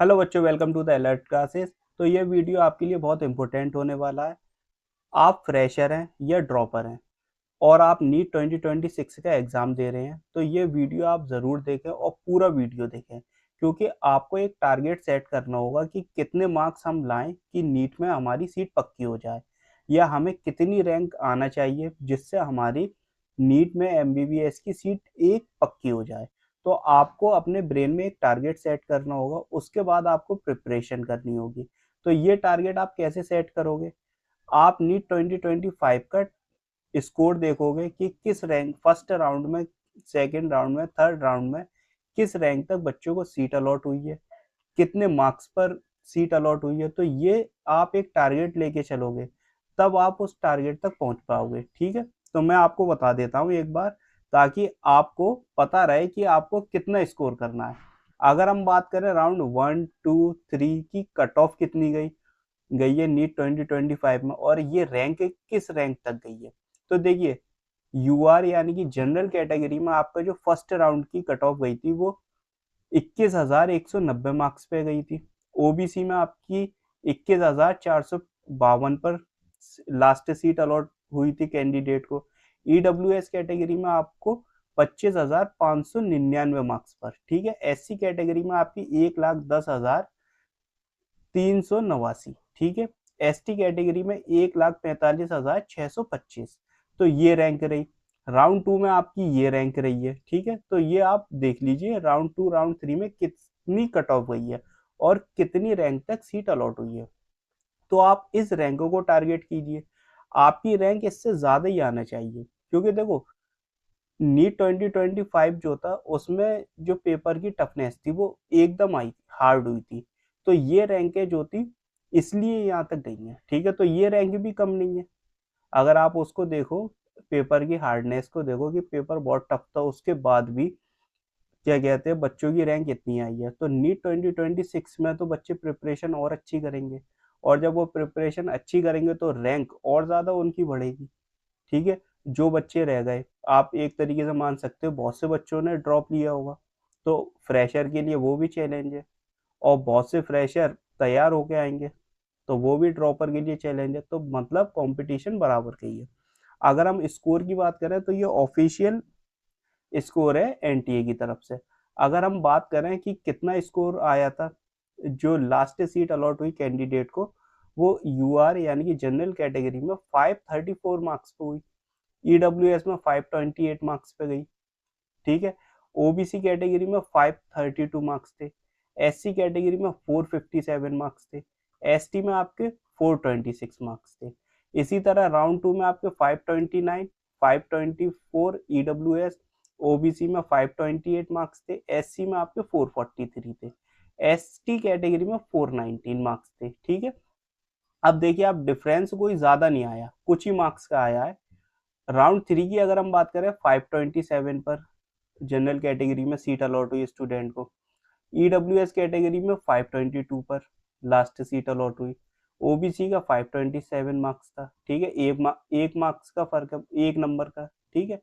Hello बच्चों, welcome to the alert classes. तो ये वीडियो आपके लिए बहुत इंपॉर्टेंट होने वाला है। आप फ्रेशर हैं या ड्रॉपर हैं और आप नीट 2026 का एग्ज़ाम दे रहे हैं, तो ये वीडियो आप ज़रूर देखें और पूरा वीडियो देखें, क्योंकि आपको एक टारगेट सेट करना होगा कि कितने मार्क्स हम लाएं कि नीट में हमारी सीट पक्की हो जाए, या हमें कितनी रैंक आना चाहिए जिससे हमारी नीट में एमबीबीएस की सीट एक पक्की हो जाए। तो आपको अपने ब्रेन में एक टारगेट सेट करना होगा, उसके बाद आपको प्रिपरेशन करनी होगी। तो ये टारगेट आप कैसे सेट करोगे? आप नीट 2025 का स्कोर देखोगे कि किस रैंक फर्स्ट राउंड में, सेकंड राउंड में, थर्ड राउंड में किस रैंक तक बच्चों को सीट अलॉट हुई है, कितने मार्क्स पर सीट अलॉट हुई है। तो ये आप एक टारगेट लेके चलोगे, तब आप उस टारगेट तक पहुंच पाओगे। ठीक है, तो मैं आपको बता देता हूँ एक बार, ताकि आपको पता रहे कि आपको कितना स्कोर करना है। अगर हम बात करें राउंड 1, 2, 3 की कट ऑफ कितनी गई गई है नीट 2025 में, और ये रैंक किस रैंक तक गई है। तो देखिए, यूआर यानी कि जनरल कैटेगरी में आपका जो फर्स्ट राउंड की कट ऑफ गई थी वो 21,190 मार्क्स पे गई थी। ओबीसी में आपकी 21,452 पर लास्ट सीट अलॉट हुई थी कैंडिडेट को। ईडब्ल्यूएस कैटेगरी में आपको 25,599 मार्क्स पर। ठीक है, एससी कैटेगरी में आपकी 1,10,389। ठीक है, एसटी कैटेगरी में 1,45,625। तो ये रैंक रही। राउंड 2 में आपकी ये रैंक रही है। ठीक है, तो ये आप देख लीजिए राउंड 2 राउंड 3 में कितनी कट ऑफ गई है और कितनी रैंक तक सीट अलॉट हुई है। तो आप इस रैंकों को टारगेट कीजिए। आपकी रैंक इससे ज्यादा ही आना चाहिए, क्योंकि देखो, नीट 2025 जो था उसमें जो पेपर की टफनेस थी वो एकदम आई हार्ड हुई थी। तो ये रैंकें जो थी इसलिए यहाँ तक गई हैं। ठीक है, तो ये रैंक भी कम नहीं है। अगर आप उसको देखो, पेपर की हार्डनेस को देखो कि पेपर बहुत टफ था, उसके बाद भी क्या कहते हैं बच्चों की रैंक इतनी आई है। तो नीट 2026 में तो बच्चे प्रिपरेशन और अच्छी करेंगे, और जब वो प्रिपरेशन अच्छी करेंगे तो रैंक और ज़्यादा उनकी बढ़ेगी। ठीक है, जो बच्चे रह गए, आप एक तरीके से मान सकते हो बहुत से बच्चों ने ड्रॉप लिया होगा, तो फ्रेशर के लिए वो भी चैलेंज है। और बहुत से फ्रेशर तैयार होके आएंगे, तो वो भी ड्रॉपर के लिए चैलेंज है। तो मतलब कंपटीशन बराबर का ही है। अगर हम स्कोर की बात करें तो ये ऑफिशियल स्कोर है एनटीए की तरफ से। अगर हम बात करें कि कितना स्कोर आया था, जो लास्ट सीट अलॉट हुई कैंडिडेट को, वो यूआर यानी कि जनरल कैटेगरी में 534 मार्क्स पे हुई। ईडब्ल्यूएस में 528 मार्क्स पे गई। ठीक है, ओबीसी कैटेगरी में 532 मार्क्स थे। एससी कैटेगरी में 457 मार्क्स थे। एसटी में आपके 426 मार्क्स थे। इसी तरह राउंड 2 में आपके 529, 524 ईडब्ल्यूएस, ओबीसी में 528 मार्क्स थे। एससी में आपके 443 थे। एसटी कैटेगरी में 419 मार्क्स थे। ठीक है, अब देखिए, आप डिफरेंस कोई ज्यादा नहीं आया, कुछ ही मार्क्स का आया है। राउंड 3 की अगर हम बात करें, 527 पर जनरल कैटेगरी में सीट अलॉट हुई स्टूडेंट को। ईडब्ल्यूएस कैटेगरी में 522 पर लास्ट सीट अलॉट हुई। ओबीसी का 527 मार्क्स था। ठीक है, एक मार्क्स का फर्क है, एक नंबर का। ठीक है,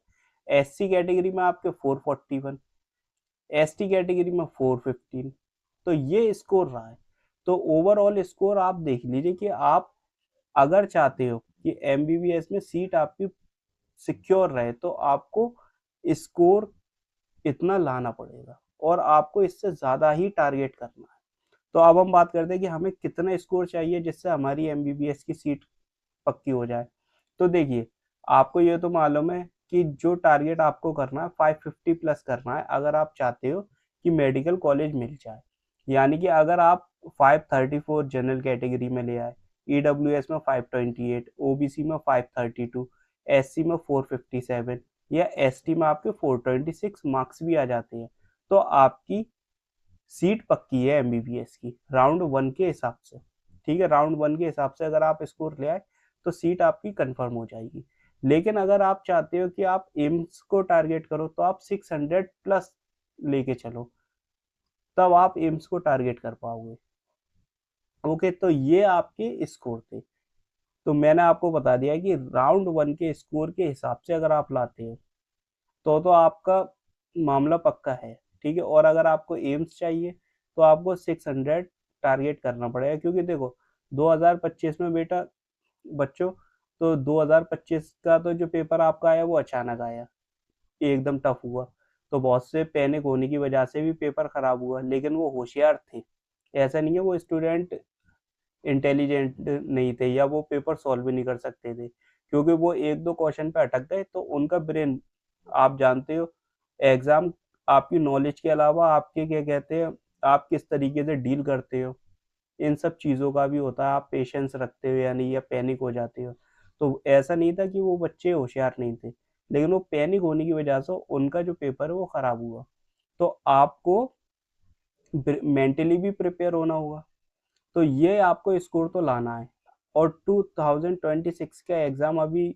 एससी कैटेगरी में आपके 441, एसटी कैटेगरी में 415। तो ये स्कोर रहा है। तो ओवरऑल स्कोर आप देख लीजिए कि आप अगर चाहते हो कि एमबीबीएस में सीट आपकी सिक्योर रहे, तो आपको स्कोर इतना लाना पड़ेगा, और आपको इससे ज़्यादा ही टारगेट करना है। तो अब हम बात करते हैं कि हमें कितना स्कोर चाहिए जिससे हमारी एमबीबीएस की सीट पक्की हो जाए। तो देखिए, आपको ये तो मालूम है कि जो टारगेट आपको करना है 550 प्लस करना है, अगर आप चाहते हो कि मेडिकल कॉलेज मिल जाए। यानी कि अगर आप 534 जनरल कैटेगरी में ले आए, ईडब्ल्यूएस में 528, ओबीसी में 532, एससी में 457, या एसटी में आपके 426 मार्क्स भी आ जाते हैं, तो आपकी सीट पक्की है एमबीबीएस की राउंड 1 के हिसाब से। ठीक है, राउंड 1 के हिसाब से अगर आप स्कोर ले आए तो सीट आपकी कंफर्म हो जाएगी। लेकिन अगर आप चाहते हो कि आप एम्स को टारगेट करो, तो आप 600 प्लस लेके चलो, तब आप एम्स को टारगेट कर पाओगे। ओके, तो ये आपके स्कोर थे। तो मैंने आपको बता दिया कि राउंड 1 के स्कोर के हिसाब से अगर आप लाते हो तो आपका मामला पक्का है। ठीक है, और अगर आपको एम्स चाहिए तो आपको 600 टारगेट करना पड़ेगा, क्योंकि देखो 2025 में बेटा बच्चों, तो 2025 का तो जो पेपर आपका आया वो अचानक आया, एकदम टफ हुआ, तो बहुत से पैनिक होने की वजह से भी पेपर खराब हुआ, लेकिन वो होशियार थे, ऐसा नहीं है वो स्टूडेंट इंटेलिजेंट नहीं थे या वो पेपर सॉल्व भी नहीं कर सकते थे, क्योंकि वो एक दो क्वेश्चन पे अटक गए तो उनका ब्रेन, आप जानते हो एग्जाम आपकी नॉलेज के अलावा आपके क्या कहते हैं, आप किस तरीके से डील करते हो, इन सब चीज़ों का भी होता है, आप पेशेंस रखते हो या नहीं, या पैनिक हो जाते हो। तो ऐसा नहीं था कि वो बच्चे होशियार नहीं थे, लेकिन वो पैनिक होने की वजह से उनका जो पेपर है वो खराब हुआ। तो आपको मेंटली भी प्रिपेयर होना होगा, तो ये आपको स्कोर तो लाना है। और 2026 का एग्जाम अभी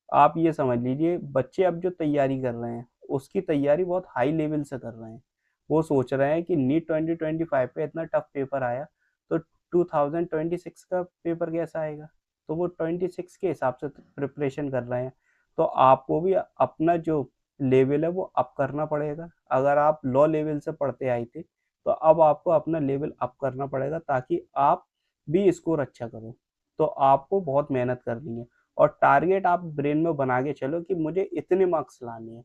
आप ये समझ लीजिए, बच्चे अब जो तैयारी कर रहे हैं उसकी तैयारी बहुत हाई लेवल से कर रहे हैं। वो सोच रहे हैं कि नीट 2025 पे इतना टफ पेपर आया, तो 2026 का पेपर कैसा आएगा, तो वो 26 के हिसाब से प्रिपरेशन कर रहे हैं। तो आपको भी अपना जो लेवल है वो अप करना पड़ेगा। अगर आप लो लेवल से पढ़ते आए थे, तो अब आपको अपना लेवल अप करना पड़ेगा, ताकि आप भी स्कोर अच्छा करो। तो आपको बहुत मेहनत करनी है, और टारगेट आप ब्रेन में बना के चलो कि मुझे इतने मार्क्स लाने हैं।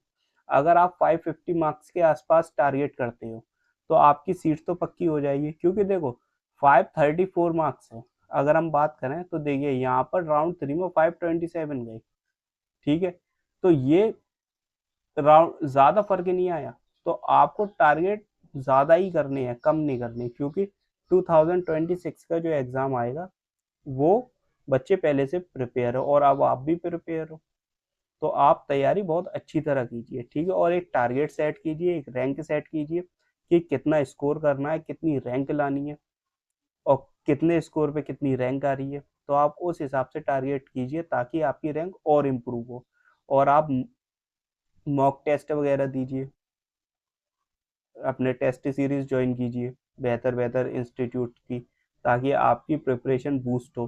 अगर आप 550 मार्क्स के आसपास टारगेट करते हो, तो आपकी सीट तो पक्की हो जाएगी, क्योंकि देखो 534 मार्क्स है। अगर हम बात करें तो देखिए यहाँ पर राउंड 3 में 527 गए, ठीक है, तो ये राउंड ज्यादा फर्क ही नहीं आया। तो आपको टारगेट ज्यादा ही करने हैं, कम नहीं करने, क्योंकि 2026 का जो एग्जाम आएगा वो बच्चे पहले से प्रिपेयर हो, और अब आप भी प्रिपेयर हो। तो आप तैयारी बहुत अच्छी तरह कीजिए, ठीक है, और एक टारगेट सेट कीजिए, एक रैंक सेट कीजिए कि कितना स्कोर करना है, कितनी रैंक लानी है, और कितने स्कोर पे कितनी रैंक आ रही है। तो आप उस हिसाब से टारगेट कीजिए, ताकि आपकी रैंक और इम्प्रूव हो। और आप मॉक टेस्ट वगैरह दीजिए, अपने टेस्ट सीरीज ज्वाइन कीजिए बेहतर बेहतर इंस्टीट्यूट की, ताकि आपकी प्रिपरेशन बूस्ट हो।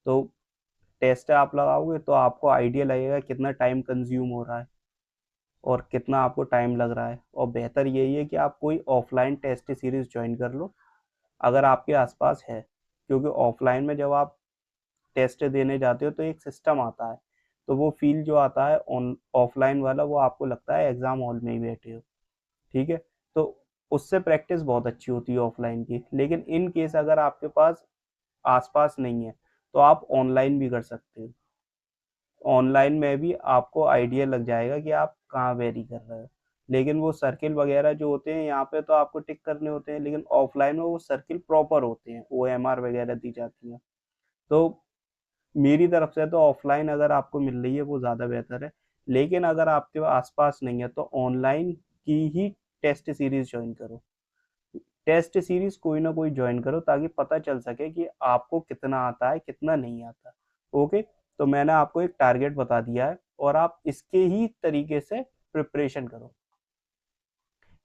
तो टेस्ट आप लगाओगे तो आपको आइडिया लगेगा कितना टाइम कंज्यूम हो रहा है और कितना आपको टाइम लग रहा है। और बेहतर यही है कि आप कोई ऑफलाइन टेस्ट सीरीज ज्वाइन कर लो, अगर आपके आसपास है, क्योंकि ऑफलाइन में जब आप टेस्ट देने जाते हो तो एक सिस्टम आता है, तो वो फील जो आता है ऑन ऑफलाइन वाला, वो आपको लगता है एग्जाम हॉल में ही बैठे हो, ठीक है। तो उससे प्रैक्टिस बहुत अच्छी होती है ऑफलाइन की। लेकिन इन केस अगर आपके पास आसपास नहीं है, तो आप ऑनलाइन भी कर सकते हो। ऑनलाइन में भी आपको आइडिया लग जाएगा कि आप कहाँ वेरी कर रहे हो। लेकिन वो सर्किल वगैरह जो होते हैं यहाँ पे तो आपको टिक करने होते हैं, लेकिन ऑफलाइन में वो सर्किल प्रॉपर होते हैं, OMR वगैरह दी जाती है। तो मेरी तरफ से तो ऑफलाइन अगर आपको मिल रही है वो ज़्यादा बेहतर है। लेकिन अगर आपके आसपास नहीं है तो ऑनलाइन की ही टेस्ट सीरीज ज्वाइन करो। टेस्ट सीरीज कोई ना कोई ज्वाइन करो, ताकि पता चल सके कि आपको कितना आता है कितना नहीं आता। ओके, तो मैंने आपको एक टारगेट बता दिया है, और आप इसके ही तरीके से प्रिपरेशन करो।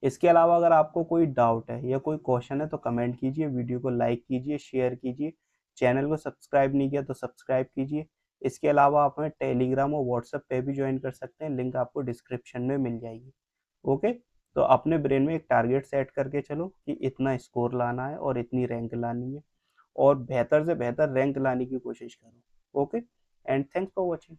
इसके अलावा अगर आपको कोई डाउट है या कोई क्वेश्चन है तो कमेंट कीजिए, वीडियो को लाइक कीजिए, शेयर कीजिए, चैनल को सब्सक्राइब नहीं किया तो सब्सक्राइब कीजिए। इसके अलावा आप हमें टेलीग्राम और व्हाट्सएप पे भी ज्वाइन कर सकते हैं, लिंक आपको डिस्क्रिप्शन में मिल जाएगी। ओके, तो अपने ब्रेन में एक टारगेट सेट करके चलो कि इतना स्कोर लाना है और इतनी रैंक लानी है, और बेहतर से बेहतर रैंक लाने की कोशिश करो। Okay, and thanks for watching.